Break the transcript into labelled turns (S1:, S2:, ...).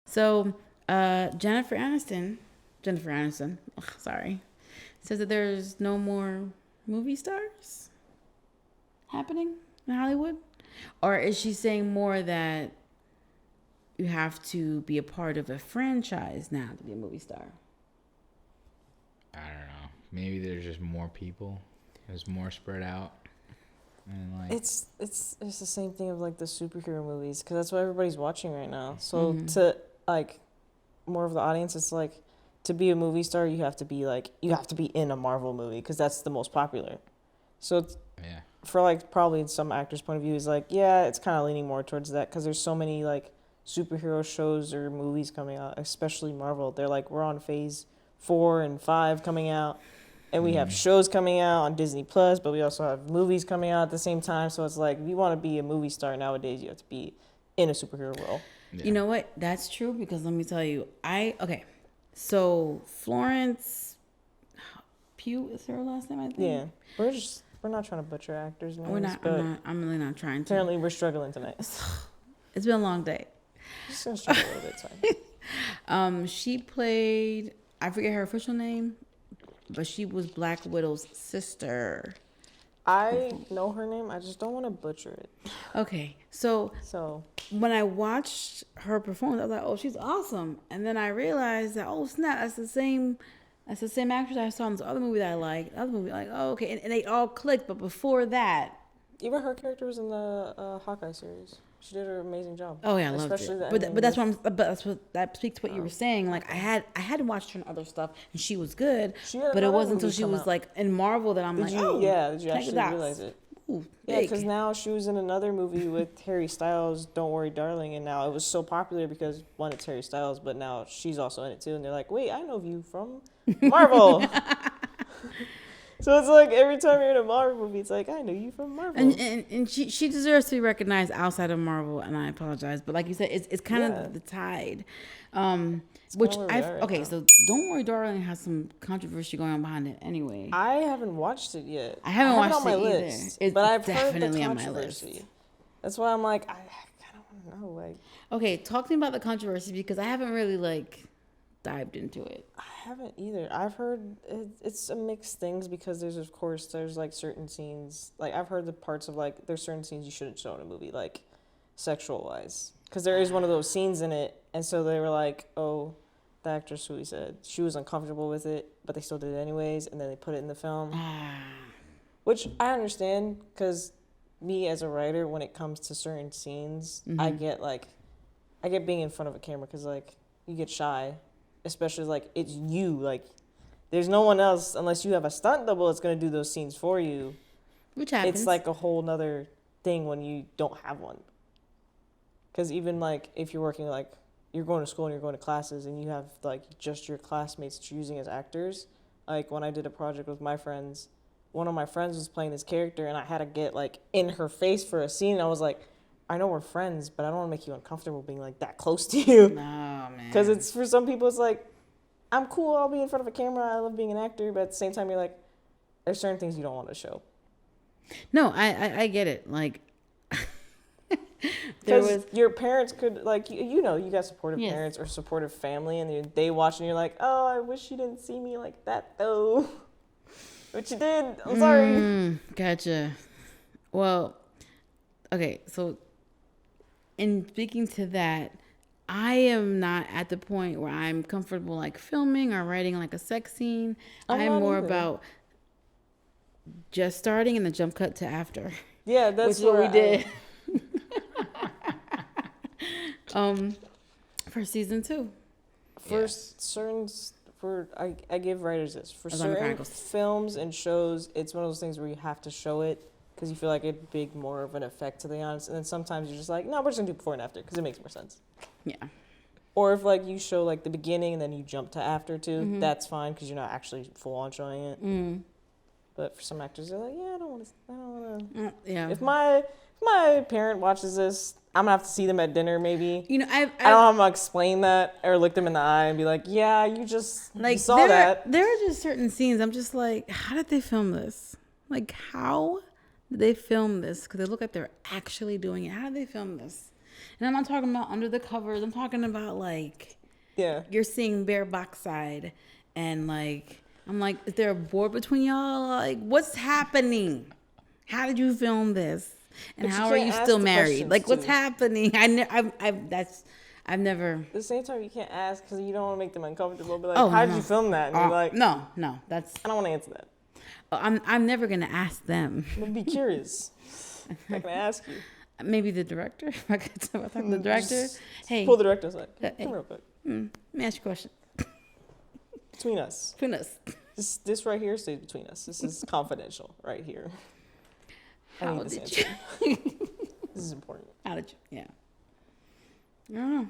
S1: So, Jennifer Aniston, sorry, says that there's no more movie stars happening in Hollywood? Or is she saying more that you have to be a part of a franchise now to be a movie star?
S2: I don't know. Maybe there's just more people. There's more spread out. And like
S3: It's the same thing of like the superhero movies because that's what everybody's watching right now. So to like more of the audience, it's like to be a movie star, you have to be in a Marvel movie because that's the most popular. So
S2: yeah.
S3: for like probably in some actors' point of view, is like yeah, it's kind of leaning more towards that because there's so many like superhero shows or movies coming out, especially Marvel. They're like we're on phase 4 and 5 coming out. And we have shows coming out on Disney Plus, but we also have movies coming out at the same time. So it's like, if you want to be a movie star nowadays, you have to be in a superhero role.
S1: Yeah. You know what? That's true because let me tell you, so Florence Pugh is her last name, I think.
S3: Yeah, we're not trying to butcher actors' names.
S1: We're not. I'm really not trying to.
S3: Apparently, we're struggling tonight.
S1: It's been a long day.
S3: Just gonna struggle a little bit. Sorry.
S1: She played. I forget her official name. But she was Black Widow's sister.
S3: I know her name. I just don't want to butcher it.
S1: Okay. So when I watched her performance, I was like, oh, she's awesome. And then I realized that, oh, snap, that's the same actress I saw in this other movie that I liked. Other movie, like, oh, okay. And they all clicked. But before that.
S3: Even her character was in the Hawkeye series. She did an amazing job.
S1: Oh yeah, I loved it. But that's what that speaks to what you were saying. Like I had watched her in other stuff and she was good. But it wasn't until she was like in Marvel that I'm
S3: did
S1: like,
S3: you,
S1: oh
S3: yeah, did you actually realize it?
S1: Ooh,
S3: yeah, because now she was in another movie with Harry Styles, Don't Worry Darling, and now it was so popular because one, it's Harry Styles, but now she's also in it too, and they're like, wait, I know you from Marvel. So it's like every time you're in a Marvel movie, it's like, I know you from Marvel.
S1: And she deserves to be recognized outside of Marvel, and I apologize. But like you said, it's kind of the tide. So Don't Worry Darling has some controversy going on behind it anyway.
S3: I haven't watched it yet.
S1: I haven't watched
S3: it on my
S1: list.
S3: But I've
S1: definitely
S3: heard the
S1: on my list.
S3: That's why I'm like, I kind of want to know. Like,
S1: okay, talk to me about the controversy because I haven't really like dived into it.
S3: I haven't either. I've heard it's a mixed things because there's like certain scenes. Like I've heard the parts of like there's certain scenes you shouldn't show in a movie, like sexual wise, because there is one of those scenes in it, and so they were like, oh, the actress who he said she was uncomfortable with it, but they still did it anyways, and then they put it in the film, which I understand because me as a writer, when it comes to certain scenes, I get being in front of a camera because like you get shy. Especially like it's you, like there's no one else unless you have a stunt double that's gonna do those scenes for you.
S1: Which happens.
S3: It's like a whole nother thing when you don't have one. Because even like if you're working like you're going to school and you're going to classes and you have like just your classmates that you're using as actors. Like when I did a project with my friends, one of my friends was playing this character and I had to get like in her face for a scene. And I was like, I know we're friends, but I don't want to make you uncomfortable being like that close to you.
S1: No, man.
S3: Because it's for some people, it's like, I'm cool. I'll be in front of a camera. I love being an actor, but at the same time, you're like, there's certain things you don't want to show.
S1: No, I get it. Like,
S3: because your parents could like you got supportive parents or supportive family, and they watch and you're like, oh, I wish you didn't see me like that though. But you did. I'm sorry.
S1: Gotcha. Well, okay, so. In speaking to that, I am not at the point where I'm comfortable like filming or writing like a sex scene. I'm more about just starting and the jump cut to after.
S3: Yeah, that's
S1: what we did. For season 2.
S3: I give writers this. For certain films and shows, it's one of those things where you have to show it. Because you feel like it'd be more of an effect to the audience. And then sometimes you're just like, no, we're just going to do before and after because it makes more sense.
S1: Yeah.
S3: Or if like you show like the beginning and then you jump to after too, that's fine because you're not actually full on showing it. But for some actors, they're like, yeah, I don't want to.
S1: Yeah.
S3: If my parent watches this, I'm going to have to see them at dinner maybe.
S1: You know, I
S3: don't know how I'm going to explain that or look them in the eye and be like, yeah, you just you saw that.
S1: There are just certain scenes I'm just like, how did they film this? Like, how did they film this? Because they look like they're actually doing it. How did they film this? And I'm not talking about under the covers. I'm talking about like
S3: Yeah.
S1: you're seeing bare backside, and like I'm like, is there a board between y'all? Like, what's happening? How did you film this? And
S3: But you
S1: how are
S3: can't
S1: you
S3: ask
S1: still
S3: the
S1: married?
S3: questions,
S1: Like, what's
S3: too.
S1: happening? I've never.
S3: At the same time, you can't ask because you don't want to make them uncomfortable. Be like,
S1: Oh,
S3: how
S1: no,
S3: did you
S1: no.
S3: film that? And you're like,
S1: no. That's
S3: I don't want to answer that.
S1: I'm never gonna ask them.
S3: I'm gonna be curious. I'm not gonna ask you.
S1: Maybe the director. If I could talk to the director.
S3: Just
S1: Hey,
S3: pull the director aside.
S1: hey.
S3: Come real quick.
S1: let me ask you a question.
S3: Between us.
S1: Between us,
S3: This right here stays between us. This is confidential right here. I
S1: how
S3: need this
S1: did
S3: answer.
S1: you?
S3: This is important.
S1: How did you? Yeah. I don't know.